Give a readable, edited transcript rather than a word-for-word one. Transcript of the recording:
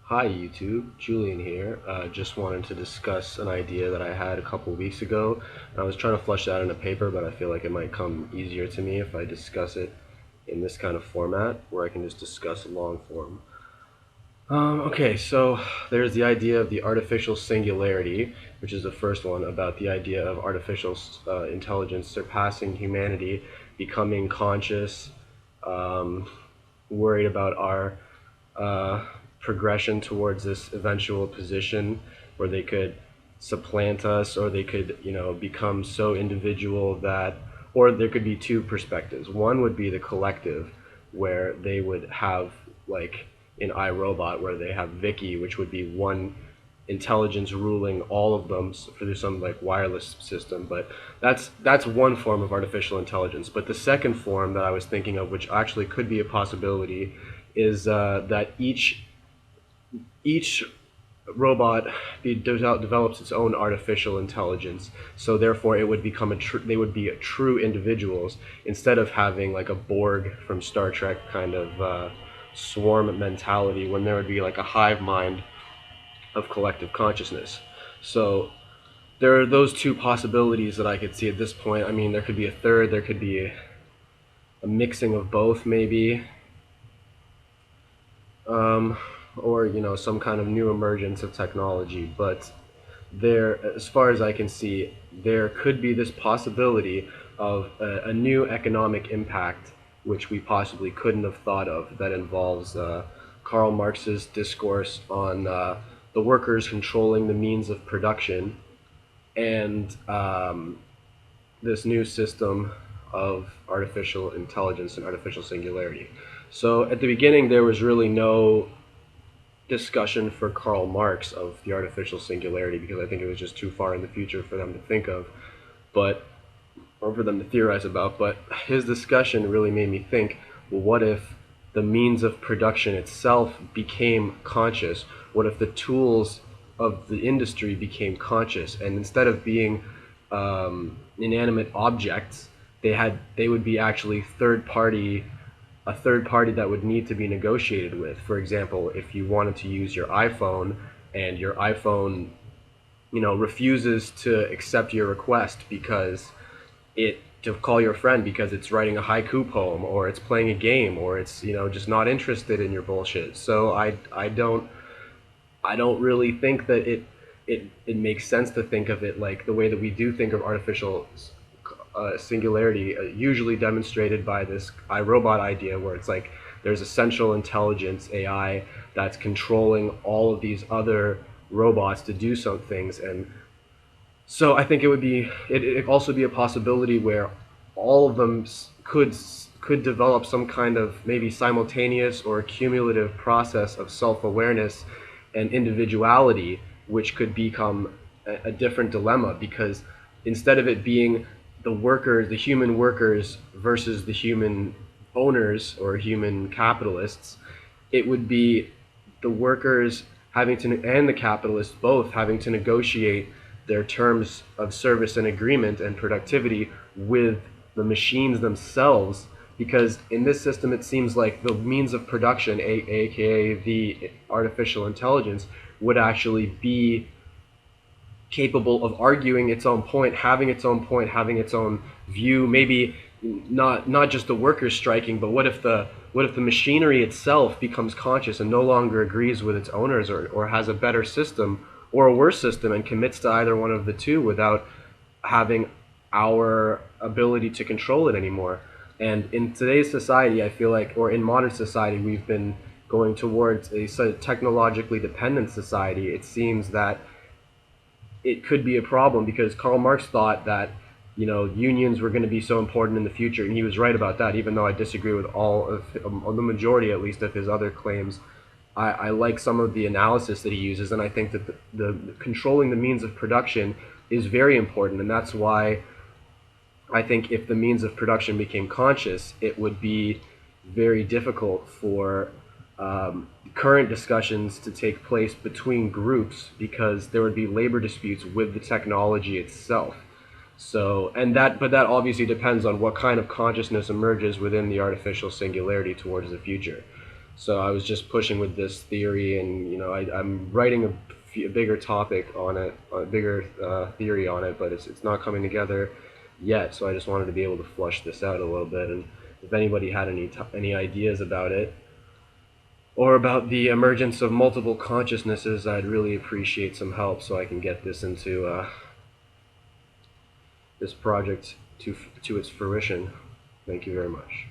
Hi YouTube, Julian here. Just wanted to discuss an idea that I had a couple weeks ago. I was trying to flesh that out in a paper, but I feel like it might come easier to me if I discuss it in this kind of format where I can just discuss long form. Okay, so there's the idea of the artificial singularity, which is the first one about the idea of artificial intelligence surpassing humanity, becoming conscious, um, worried about our uh, progression towards this eventual position where they could supplant us or they could, become so individual that, or there could be two perspectives. One would be the collective, where they would have, like in iRobot, where they have Vicky, which would be one intelligence ruling all of them through some like wireless system. But that's one form of artificial intelligence. But the second form that I was thinking of, which actually could be a possibility, is that each robot develops its own artificial intelligence. So therefore, it would become they would be true individuals instead of having like a Borg from Star Trek kind of swarm mentality, when there would be like a hive mind of collective consciousness. So there are those two possibilities that I could see at this point. I mean, there could be a third. There could be a mixing of both, maybe, um, or some kind of new emergence of technology. But there, as far as I can see, there could be this possibility of a new economic impact, which we possibly couldn't have thought of, that involves Karl Marx's discourse on the workers controlling the means of production, and this new system of artificial intelligence and artificial singularity. So at the beginning, there was really no discussion for Karl Marx of the artificial singularity, because I think it was just too far in the future for them to think of, but or for them to theorize about. But his discussion really made me think, well, what if the means of production itself became conscious? What if the tools of the industry became conscious, and instead of being inanimate objects, they would be actually a third party that would need to be negotiated with. For example, if you wanted to use your iPhone and your iPhone, refuses to accept your request because it to call your friend because it's writing a haiku poem, or it's playing a game, or it's just not interested in your bullshit. So I don't really think that it makes sense to think of it like the way that we do think of artificial singularity, usually demonstrated by this iRobot idea, where it's like there's a central intelligence AI that's controlling all of these other robots to do some things. And so I think it also be a possibility where all of them could develop some kind of maybe simultaneous or cumulative process of self-awareness and individuality, which could become a different dilemma, because instead of it being the human workers versus the human owners or human capitalists, it would be the workers having to, and the capitalists both having to negotiate their terms of service and agreement and productivity with the machines themselves. Because in this system, it seems like the means of production, aka the artificial intelligence, would actually be capable of arguing its own point, having its own view. Maybe not just the workers striking, but what if the machinery itself becomes conscious and no longer agrees with its owners, or has a better system or a worse system, and commits to either one of the two without having our ability to control it anymore. And in today's society, I feel like, or in modern society, we've been going towards a sort of technologically dependent society. It seems that it could be a problem, because Karl Marx thought that unions were going to be so important in the future, and he was right about that. Even though I disagree with all of the majority, at least, of his other claims, I like some of the analysis that he uses, and I think that the controlling the means of production is very important, and that's why I think if the means of production became conscious, it would be very difficult for current discussions to take place between groups, because there would be labor disputes with the technology itself. So, but that obviously depends on what kind of consciousness emerges within the artificial singularity towards the future. So I was just pushing with this theory, and I'm writing a bigger topic on it, a bigger theory on it, but it's not coming together yet. So I just wanted to be able to flush this out a little bit, and if anybody had any ideas about it, or about the emergence of multiple consciousnesses, I'd really appreciate some help so I can get this into this project to its fruition. Thank you very much.